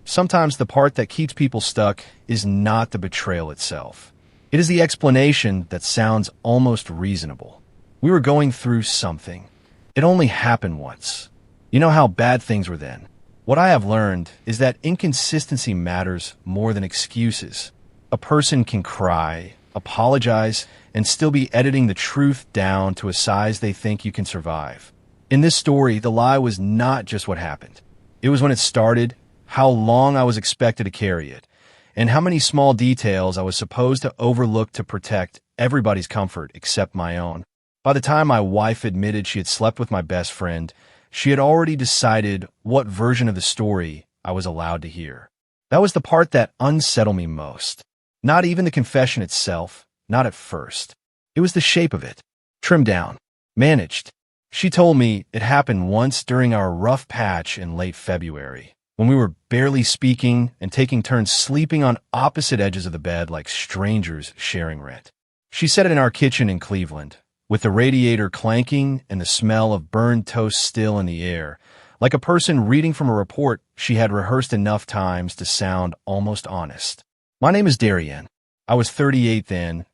sometimes the part that keeps people stuck is not the betrayal itself. It is the explanation that sounds almost reasonable. We were going through something. It only happened once. You know how bad things were then. What I have learned is that inconsistency matters more than excuses. A person can cry, apologize, and still be editing the truth down to a size they think you can survive. In this story, the lie was not just what happened. It was when it started, how long I was expected to carry it, and how many small details I was supposed to overlook to protect everybody's comfort except my own. By the time my wife admitted she had slept with my best friend, she had already decided what version of the story I was allowed to hear. That was the part that unsettled me most. Not even the confession itself, not at first. It was the shape of it. Trimmed down. Managed. She told me it happened once during our rough patch in late February, when we were barely speaking and taking turns sleeping on opposite edges of the bed like strangers sharing rent. She said it in our kitchen in Cleveland, with the radiator clanking and the smell of burned toast still in the air, like a person reading from a report she had rehearsed enough times to sound almost honest. My name is Darian. I was 38 then,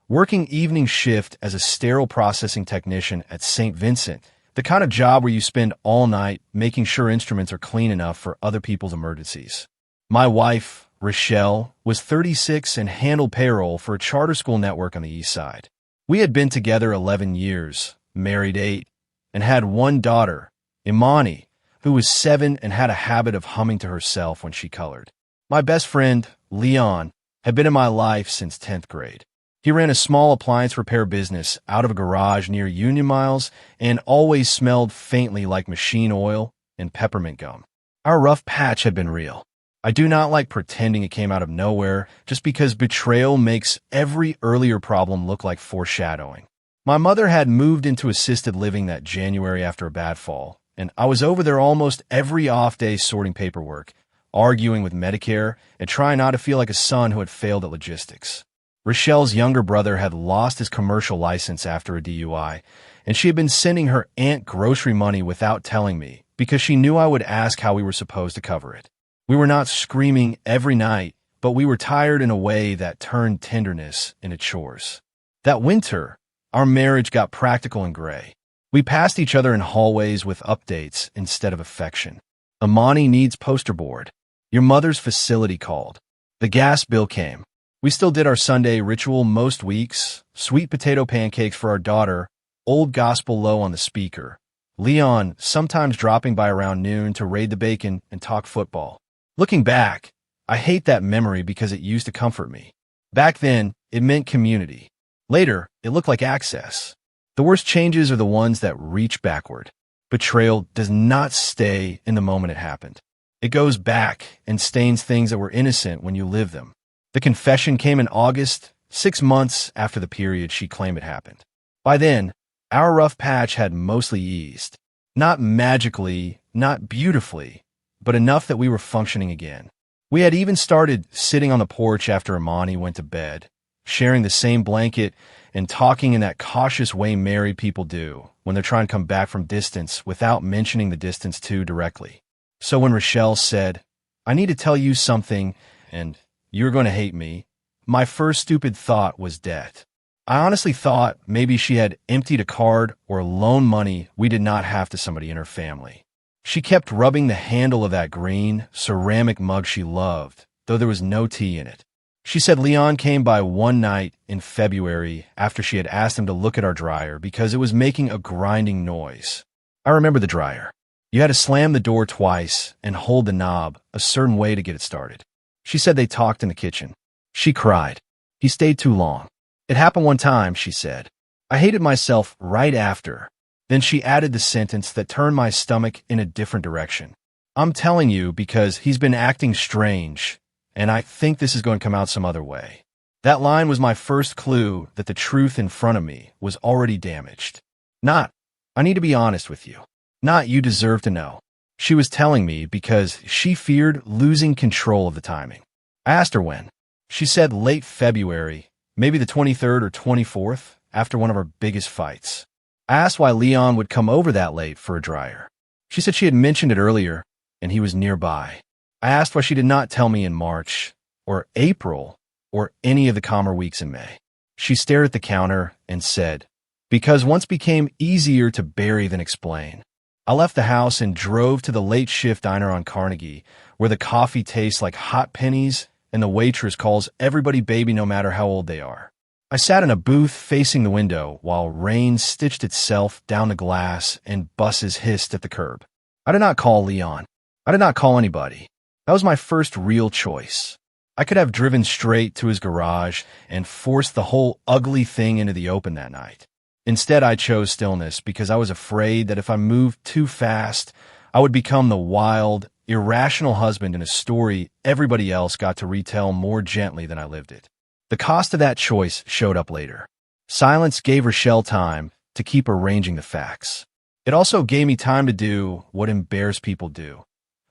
working evening shift as a sterile processing technician at St. Vincent, the kind of job where you spend all night making sure instruments are clean enough for other people's emergencies. My wife, Rochelle, was 36 and handled payroll for a charter school network on the east side. We had been together 11 years, married 8, and had one daughter, Imani, who was 7 and had a habit of humming to herself when she colored. My best friend, Leon, had been in my life since 10th grade. He ran a small appliance repair business out of a garage near Union Miles and always smelled faintly like machine oil and peppermint gum. Our rough patch had been real. I do not like pretending it came out of nowhere just because betrayal makes every earlier problem look like foreshadowing. My mother had moved into assisted living that January after a bad fall, and I was over there almost every off day sorting paperwork, arguing with Medicare, and trying not to feel like a son who had failed at logistics. Rochelle's younger brother had lost his commercial license after a DUI, and she had been sending her aunt grocery money without telling me because she knew I would ask how we were supposed to cover it. We were not screaming every night, but we were tired in a way that turned tenderness into chores. That winter, our marriage got practical and gray. We passed each other in hallways with updates instead of affection. Imani needs poster board. Your mother's facility called. The gas bill came. We still did our Sunday ritual most weeks, sweet potato pancakes for our daughter, old gospel low on the speaker. Leon sometimes dropping by around noon to raid the bacon and talk football. Looking back, I hate that memory because it used to comfort me. Back then, it meant community. Later, it looked like access. The worst changes are the ones that reach backward. Betrayal does not stay in the moment it happened. It goes back and stains things that were innocent when you live them. The confession came in August, 6 months after the period she claimed it happened. By then, our rough patch had mostly eased. Not magically, not beautifully, but enough that we were functioning again. We had even started sitting on the porch after Imani went to bed, sharing the same blanket and talking in that cautious way married people do when they're trying to come back from distance without mentioning the distance too directly. So when Rochelle said, "I need to tell you something, and you're going to hate me," my first stupid thought was debt. I honestly thought maybe she had emptied a card or loaned money we did not have to somebody in her family. She kept rubbing the handle of that green, ceramic mug she loved, though there was no tea in it. She said Leon came by one night in February after she had asked him to look at our dryer because it was making a grinding noise. I remember the dryer. You had to slam the door twice and hold the knob a certain way to get it started. She said they talked in the kitchen. She cried. He stayed too long. It happened one time, she said. I hated myself right after. Then she added the sentence that turned my stomach in a different direction. I'm telling you because he's been acting strange, and I think this is going to come out some other way. That line was my first clue that the truth in front of me was already damaged. Not, I need to be honest with you. Not, you deserve to know. She was telling me because she feared losing control of the timing. I asked her when. She said late February, maybe the 23rd or 24th, after one of our biggest fights. I asked why Leon would come over that late for a dryer. She said she had mentioned it earlier, and he was nearby. I asked why she did not tell me in March, or April, or any of the calmer weeks in May. She stared at the counter and said, "Because once became easier to bury than explain." I left the house and drove to the late shift diner on Carnegie, where the coffee tastes like hot pennies and the waitress calls everybody baby no matter how old they are. I sat in a booth facing the window while rain stitched itself down the glass and buses hissed at the curb. I did not call Leon. I did not call anybody. That was my first real choice. I could have driven straight to his garage and forced the whole ugly thing into the open that night. Instead, I chose stillness because I was afraid that if I moved too fast, I would become the wild, irrational husband in a story everybody else got to retell more gently than I lived it. The cost of that choice showed up later. Silence gave Rochelle time to keep arranging the facts. It also gave me time to do what embarrassed people do.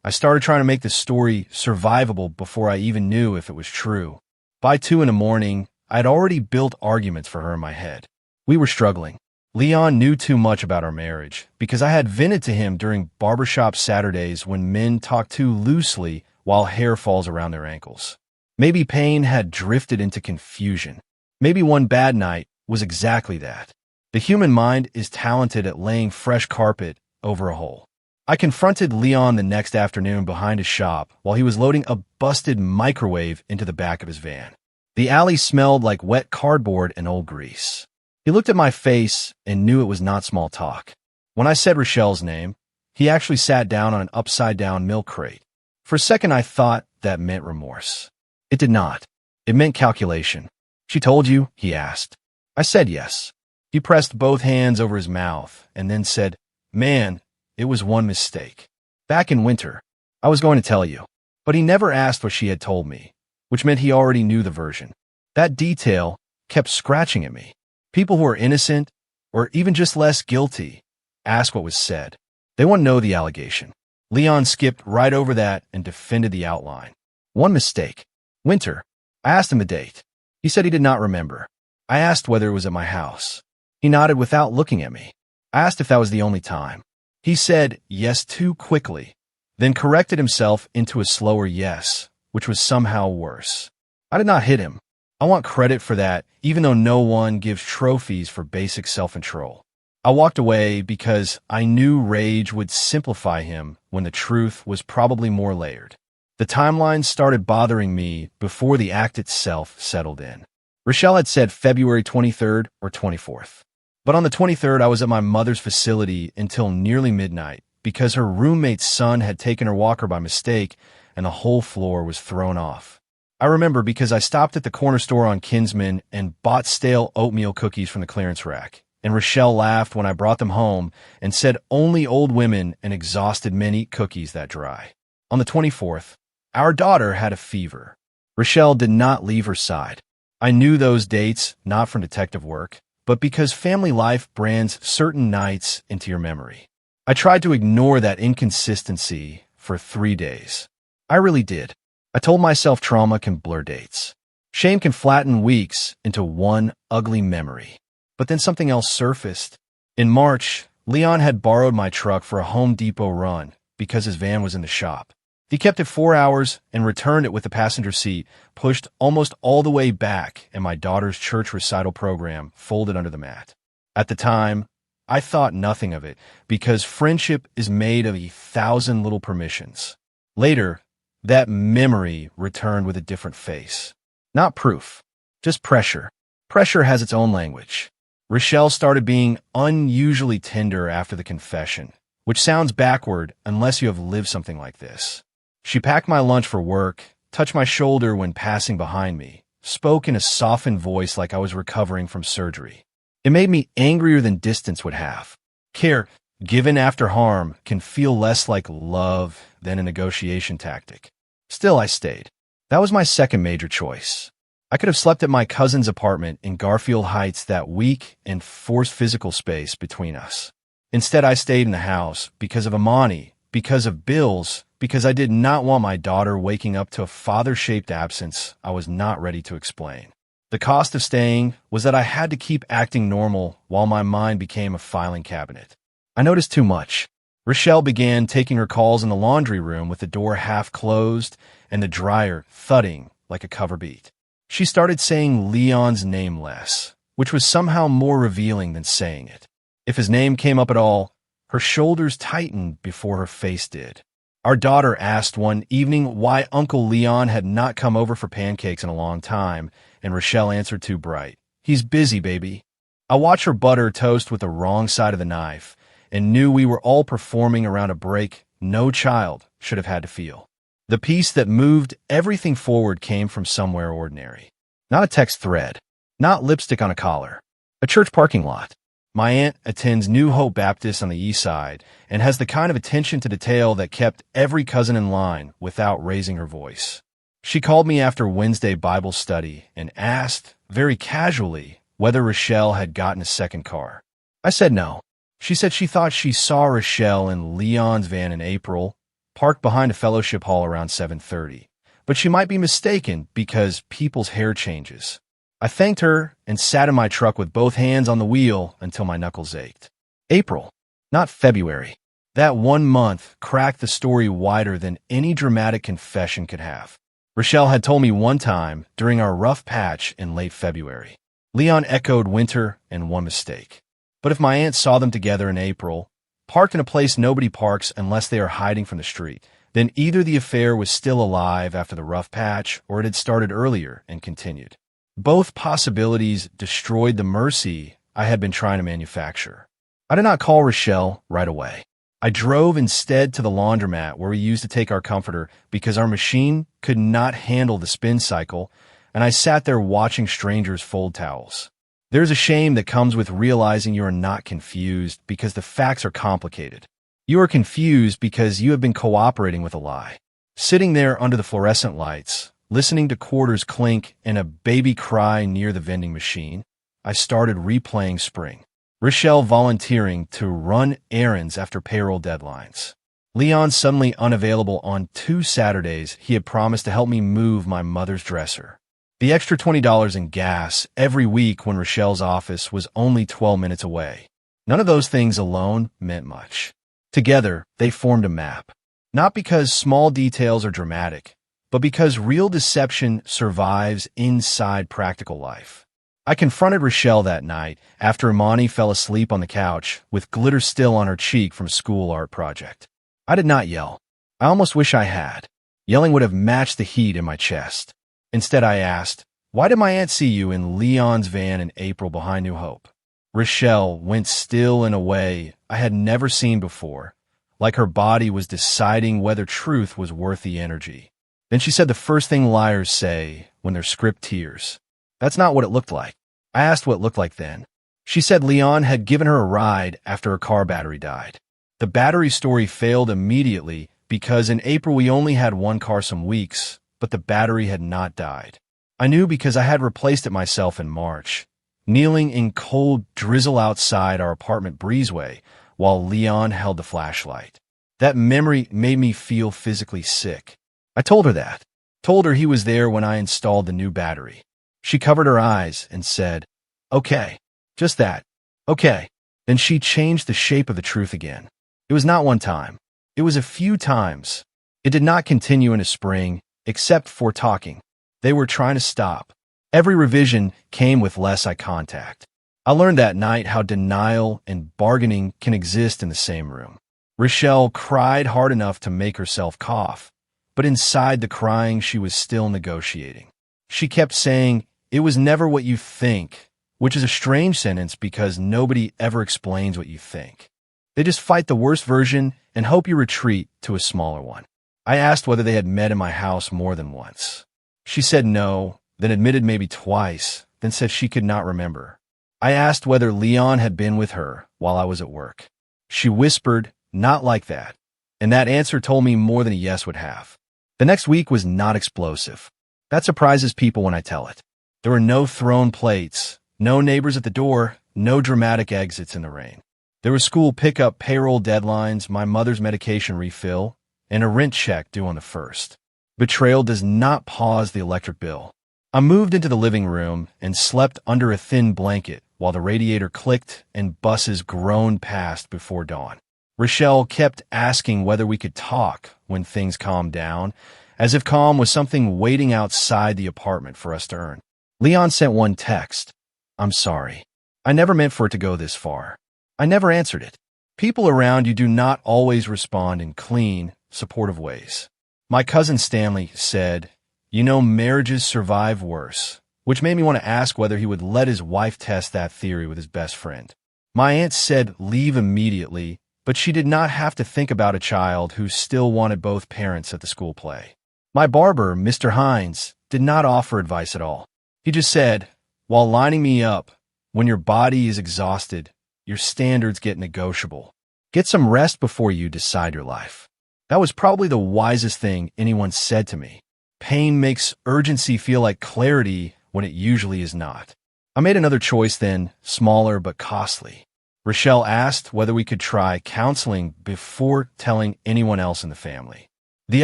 I started trying to make the story survivable before I even knew if it was true. By 2 in the morning, I had already built arguments for her in my head. We were struggling. Leon knew too much about our marriage because I had vented to him during barbershop Saturdays when men talk too loosely while hair falls around their ankles. Maybe pain had drifted into confusion. Maybe one bad night was exactly that. The human mind is talented at laying fresh carpet over a hole. I confronted Leon the next afternoon behind his shop while he was loading a busted microwave into the back of his van. The alley smelled like wet cardboard and old grease. He looked at my face and knew it was not small talk. When I said Rochelle's name, he actually sat down on an upside-down milk crate. For a second, I thought that meant remorse. It did not. It meant calculation. "She told you?" he asked. I said yes. He pressed both hands over his mouth and then said, "Man, it was one mistake. Back in winter, I was going to tell you." But he never asked what she had told me, which meant he already knew the version. That detail kept scratching at me. People who are innocent, or even just less guilty, ask what was said. They want to know the allegation. Leon skipped right over that and defended the outline. One mistake. Winter. I asked him the date. He said he did not remember. I asked whether it was at my house. He nodded without looking at me. I asked if that was the only time. He said yes too quickly, then corrected himself into a slower yes, which was somehow worse. I did not hit him. I want credit for that, even though no one gives trophies for basic self-control. I walked away because I knew rage would simplify him when the truth was probably more layered. The timeline started bothering me before the act itself settled in. Rochelle had said February 23rd or 24th. But on the 23rd, I was at my mother's facility until nearly midnight because her roommate's son had taken her walker by mistake and the whole floor was thrown off. I remember because I stopped at the corner store on Kinsman and bought stale oatmeal cookies from the clearance rack. And Rochelle laughed when I brought them home and said only old women and exhausted men eat cookies that dry. On the 24th, our daughter had a fever. Rochelle did not leave her side. I knew those dates, not from detective work, but because family life brands certain nights into your memory. I tried to ignore that inconsistency for 3 days. I really did. I told myself trauma can blur dates. Shame can flatten weeks into one ugly memory. But then something else surfaced. In March, Leon had borrowed my truck for a Home Depot run because his van was in the shop. He kept it 4 hours and returned it with the passenger seat pushed almost all the way back and my daughter's church recital program folded under the mat. At the time, I thought nothing of it because friendship is made of 1,000 little permissions. Later, that memory returned with a different face. Not proof, just pressure. Pressure has its own language. Rochelle started being unusually tender after the confession, which sounds backward unless you have lived something like this. She packed my lunch for work, touched my shoulder when passing behind me, spoke in a softened voice like I was recovering from surgery. It made me angrier than distance would have. Care, given after harm, can feel less like love than a negotiation tactic. Still, I stayed. That was my second major choice. I could have slept at my cousin's apartment in Garfield Heights that week and forced physical space between us. Instead, I stayed in the house because of Amani, because of bills, because I did not want my daughter waking up to a father-shaped absence I was not ready to explain. The cost of staying was that I had to keep acting normal while my mind became a filing cabinet. I noticed too much. Rochelle began taking her calls in the laundry room with the door half closed and the dryer thudding like a cover beat. She started saying Leon's name less, which was somehow more revealing than saying it. If his name came up at all, her shoulders tightened before her face did. Our daughter asked one evening why Uncle Leon had not come over for pancakes in a long time, and Rochelle answered too bright, "He's busy, baby." I watched her butter toast with the wrong side of the knife and knew we were all performing around a break no child should have had to feel. The piece that moved everything forward came from somewhere ordinary. Not a text thread, not lipstick on a collar, a church parking lot. My aunt attends New Hope Baptist on the east side and has the kind of attention to detail that kept every cousin in line without raising her voice. She called me after Wednesday Bible study and asked, very casually, whether Rochelle had gotten a second car. I said no. She said she thought she saw Rochelle in Leon's van in April, parked behind a fellowship hall around 7:30, but she might be mistaken because people's hair changes. I thanked her and sat in my truck with both hands on the wheel until my knuckles ached. April, not February. That 1 month cracked the story wider than any dramatic confession could have. Rochelle had told me one time during our rough patch in late February. Leon echoed winter and one mistake. But if my aunt saw them together in April, parked in a place nobody parks unless they are hiding from the street, then either the affair was still alive after the rough patch or it had started earlier and continued. Both possibilities destroyed the mercy I had been trying to manufacture. I did not call Rochelle right away. I drove instead to the laundromat where we used to take our comforter because our machine could not handle the spin cycle, and I sat there watching strangers fold towels. There's a shame that comes with realizing you are not confused because the facts are complicated. You are confused because you have been cooperating with a lie. Sitting there under the fluorescent lights, listening to quarters clink and a baby cry near the vending machine, I started replaying spring. Rochelle volunteering to run errands after payroll deadlines. Leon suddenly unavailable on 2 Saturdays he had promised to help me move my mother's dresser. The extra $20 in gas every week when Rochelle's office was only 12 minutes away. None of those things alone meant much. Together, they formed a map. Not because small details are dramatic, but because real deception survives inside practical life. I confronted Rochelle that night after Imani fell asleep on the couch with glitter still on her cheek from a school art project. I did not yell. I almost wish I had. Yelling would have matched the heat in my chest. Instead, I asked, "Why did my aunt see you in Leon's van in April behind New Hope?" Rochelle went still in a way I had never seen before, like her body was deciding whether truth was worth the energy. Then she said the first thing liars say when they're script tears. That's not what it looked like. I asked what it looked like then. She said Leon had given her a ride after her car battery died. The battery story failed immediately because in April we only had one car some weeks, but the battery had not died. I knew because I had replaced it myself in March, kneeling in cold drizzle outside our apartment breezeway while Leon held the flashlight. That memory made me feel physically sick. I told her that. Told her he was there when I installed the new battery. She covered her eyes and said, "Okay." Just that. "Okay." Then she changed the shape of the truth again. It was not one time. It was a few times. It did not continue into spring, except for talking. They were trying to stop. Every revision came with less eye contact. I learned that night how denial and bargaining can exist in the same room. Rochelle cried hard enough to make herself cough, but inside the crying she was still negotiating. She kept saying, "It was never what you think," which is a strange sentence because nobody ever explains what you think. They just fight the worst version and hope you retreat to a smaller one. I asked whether they had met in my house more than once. She said no, then admitted maybe twice, then said she could not remember. I asked whether Leon had been with her while I was at work. She whispered, "Not like that," and that answer told me more than a yes would have. The next week was not explosive. That surprises people when I tell it. There were no thrown plates, no neighbors at the door, no dramatic exits in the rain. There was school pickup, payroll deadlines, my mother's medication refill, and a rent check due on the 1st. Betrayal does not pause the electric bill. I moved into the living room and slept under a thin blanket while the radiator clicked and buses groaned past before dawn. Rochelle kept asking whether we could talk when things calmed down, as if calm was something waiting outside the apartment for us to earn. Leon sent one text. "I'm sorry. I never meant for it to go this far." I never answered it. People around you do not always respond in clean, supportive ways. My cousin Stanley said, marriages survive worse, which made me want to ask whether he would let his wife test that theory with his best friend. My aunt said leave immediately, but she did not have to think about a child who still wanted both parents at the school play. My barber, Mr. Hines, did not offer advice at all. He just said, while lining me up, when your body is exhausted, your standards get negotiable. Get some rest before you decide your life. That was probably the wisest thing anyone said to me. Pain makes urgency feel like clarity when it usually is not. I made another choice then, smaller but costly. Rochelle asked whether we could try counseling before telling anyone else in the family. The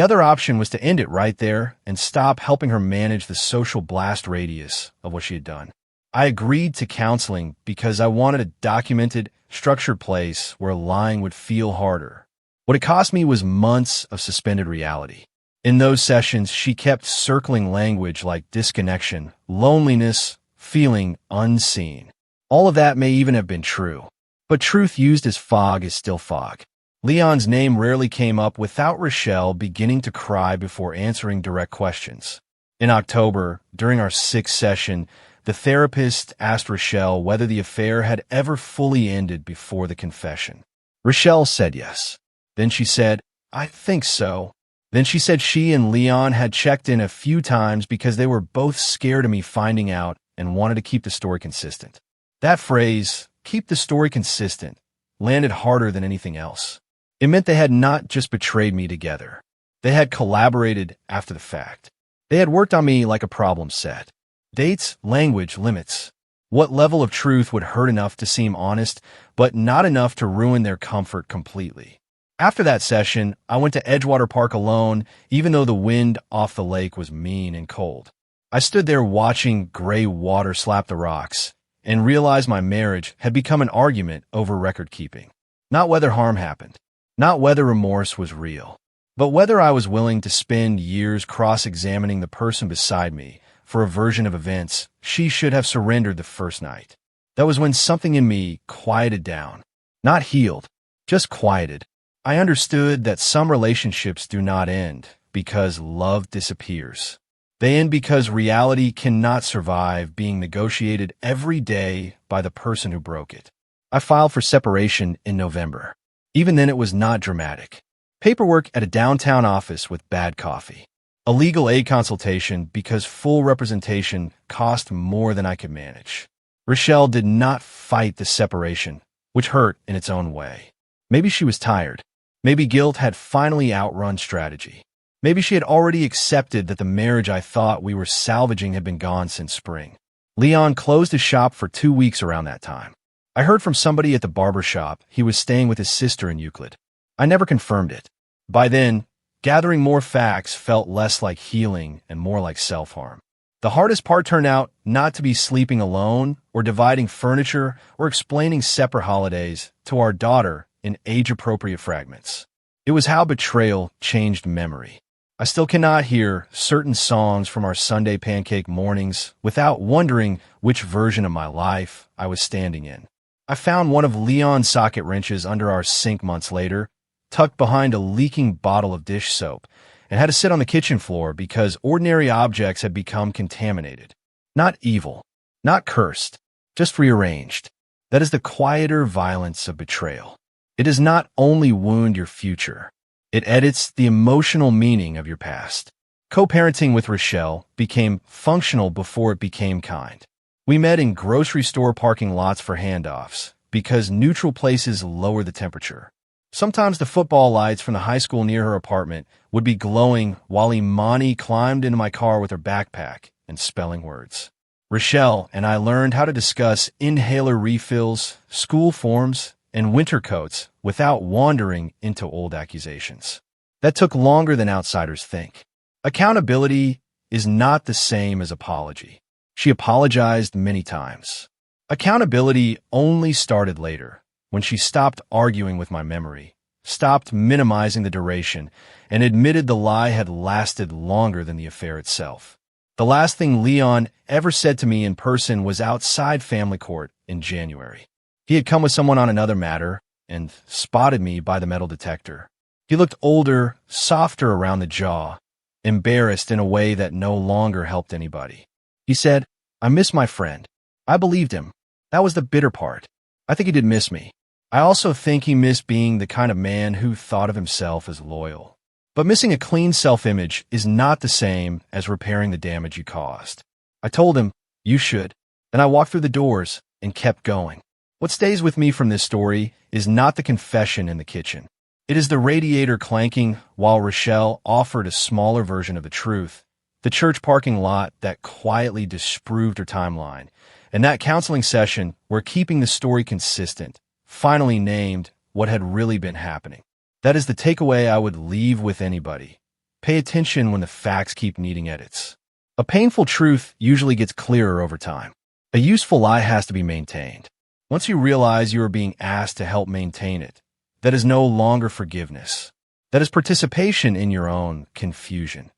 other option was to end it right there and stop helping her manage the social blast radius of what she had done. I agreed to counseling because I wanted a documented, structured place where lying would feel harder. What it cost me was months of suspended reality. In those sessions, she kept circling language like disconnection, loneliness, feeling unseen. All of that may even have been true. But truth used as fog is still fog. Leon's name rarely came up without Rochelle beginning to cry before answering direct questions. In October, during our 6th session, the therapist asked Rochelle whether the affair had ever fully ended before the confession. Rochelle said yes. Then she said, "I think so." Then she said she and Leon had checked in a few times because they were both scared of me finding out and wanted to keep the story consistent. That phrase, "keep the story consistent," landed harder than anything else. It meant they had not just betrayed me together. They had collaborated after the fact. They had worked on me like a problem set. Dates, language, limits. What level of truth would hurt enough to seem honest, but not enough to ruin their comfort completely? After that session, I went to Edgewater Park alone, even though the wind off the lake was mean and cold. I stood there watching gray water slap the rocks and realized my marriage had become an argument over record-keeping. Not whether harm happened, not whether remorse was real, but whether I was willing to spend years cross-examining the person beside me for a version of events she should have surrendered the first night. That was when something in me quieted down. Not healed, just quieted. I understood that some relationships do not end because love disappears. They end because reality cannot survive being negotiated every day by the person who broke it. I filed for separation in November. Even then, it was not dramatic. Paperwork at a downtown office with bad coffee. A legal aid consultation because full representation cost more than I could manage. Rochelle did not fight the separation, which hurt in its own way. Maybe she was tired. Maybe guilt had finally outrun strategy. Maybe she had already accepted that the marriage I thought we were salvaging had been gone since spring. Leon closed his shop for 2 weeks around that time. I heard from somebody at the barber shop he was staying with his sister in Euclid. I never confirmed it. By then, gathering more facts felt less like healing and more like self-harm. The hardest part turned out not to be sleeping alone or dividing furniture or explaining separate holidays to our daughter in age-appropriate fragments. It was how betrayal changed memory. I still cannot hear certain songs from our Sunday pancake mornings without wondering which version of my life I was standing in. I found one of Leon's socket wrenches under our sink months later, tucked behind a leaking bottle of dish soap, and had to sit on the kitchen floor because ordinary objects had become contaminated. Not evil, not cursed, just rearranged. That is the quieter violence of betrayal. It does not only wound your future, it edits the emotional meaning of your past. Co-parenting with Rochelle became functional before it became kind. We met in grocery store parking lots for handoffs because neutral places lower the temperature. Sometimes the football lights from the high school near her apartment would be glowing while Imani climbed into my car with her backpack and spelling words. Rochelle and I learned how to discuss inhaler refills, school forms, and winter coats without wandering into old accusations. That took longer than outsiders think. Accountability is not the same as apology. She apologized many times. Accountability only started later, when she stopped arguing with my memory stopped minimizing the duration, and admitted the lie had lasted longer than the affair itself. The last thing Leon ever said to me in person was outside family court in January. He had come with someone on another matter and spotted me by the metal detector. He looked older, softer around the jaw, embarrassed in a way that no longer helped anybody. He said, "I miss my friend." I believed him. That was the bitter part. I think he did miss me. I also think he missed being the kind of man who thought of himself as loyal. But missing a clean self-image is not the same as repairing the damage you caused. I told him, "You should." Then I walked through the doors and kept going. What stays with me from this story is not the confession in the kitchen. It is the radiator clanking while Rochelle offered a smaller version of the truth, the church parking lot that quietly disproved her timeline, and that counseling session where keeping the story consistent finally named what had really been happening. That is the takeaway I would leave with anybody. Pay attention when the facts keep needing edits. A painful truth usually gets clearer over time. A useful lie has to be maintained. Once you realize you are being asked to help maintain it, that is no longer forgiveness. That is participation in your own confusion.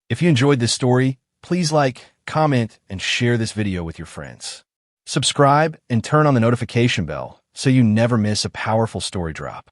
If you enjoyed this story, please like, comment, and share this video with your friends. Subscribe and turn on the notification bell so you never miss a powerful story drop.